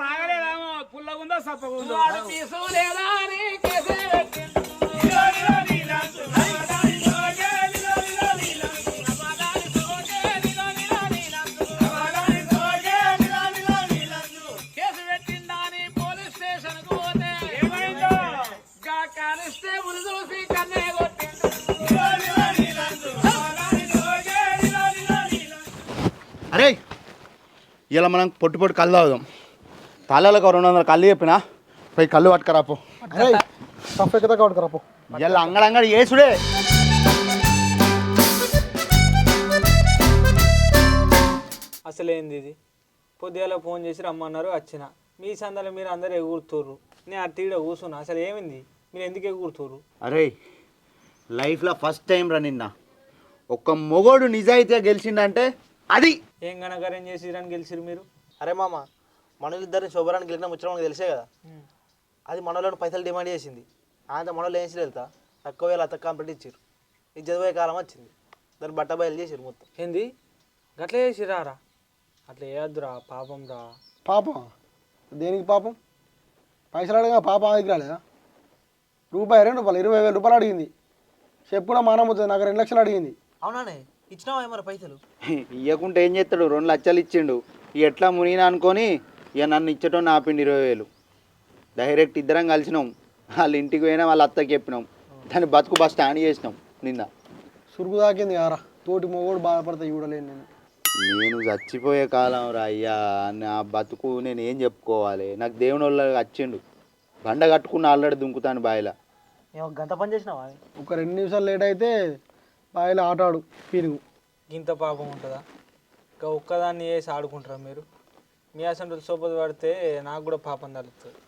తాగలేదామో పుల్లగుందో సప్పగుందో అరే ఇలా మనం పొట్టు పొట్టు కళ్ళు తాగుదాం తాళాలకు 200 కళ్ళు చెప్పినా పోయి కళ్ళు పట్టుకరాపో అరే తప్పెక్కదా పట్టుకురాపో ఇలా అంగడంగడి ఏసుడే అసలు ఏంది ఇది పొద్దుగాల ఫోన్ చేసి రమ్మన్నారు వచ్చిన మీ సందలో మీరు అందరు ఎగురుతుర్రు నేను అటు ఈడ కూర్చున్నా అసలు ఏమైంది మీరు ఎందుకు ఎగురుతుర్రు అరే లైఫ్లో ఫస్ట్ టైం రా నిన్న ఒక్క మొగోడు నిజాయితీగా గెలిచిండంటే అది ఏం గణకార్యం చేసిరని గెలిచిరు మీరు అరే మామ మనలిద్దరిని శోభరానికి గెలిచిన ముచ్చడం మనకు తెలిసే కదా అది మనలో పైసలు డిమాండ్ చేసింది ఆయన మనలో ఏం వెళ్తా తక్కువ వేలు అతక్క కంప్లీట్ ఇచ్చారు ఇది చదివే కాలం వచ్చింది దాన్ని బట్ట బయలు చేసారు మొత్తం ఏంది గట్ల చేసిరారా అట్లా వేయద్దురా పాపం రా పాపం దేనికి పాపం పైసలు అడగా పాపం ఆదికి రాలేదా రూపాయి 2 రూపాయలు 20,000 రూపాయలు అడిగింది చెప్పుకున్నా మానం అవుతుంది నాకు 2 లక్షలు అడిగింది అవునానే ఇచ్చినావా మరి పైసలు ఇవ్వకుంటే ఏం చేస్తాడు 2 లక్షలు ఇచ్చిండు ఎట్లా మునిగినా అనుకొని ఇక నన్ను ఇచ్చటం ఆపిండు 20,000 డైరెక్ట్ ఇద్దరం కలిసినాం వాళ్ళ ఇంటికి పోయినా వాళ్ళ అత్తకి చెప్పినాం దాన్ని బతుకు బస్ స్టాండ్ చేసినాం నిన్న సురుకు దాకింది కారా తోటి మొగోడు బాధపడతా చూడలేను నేను చచ్చిపోయే కాలం రా అయ్యా నా బతుకు నేను ఏం చెప్పుకోవాలి నాకు దేవుని వాళ్ళు వచ్చిండు బండ కట్టుకున్న ఆల్రెడీ దుంకుతాను బాయిలా ఏమో గంట పని చేసినావా ఒక 2 నిమిషాలు లేట్ అయితే బాయిలో ఆట ఆడు పీరుగు ఇంత పాపం ఉంటుందా ఇంకా ఒక్కదాన్ని వేసి ఆడుకుంటారా మీరు మీ అసంటులు సోపది పడితే నాకు కూడా పాపం తలుస్తుంది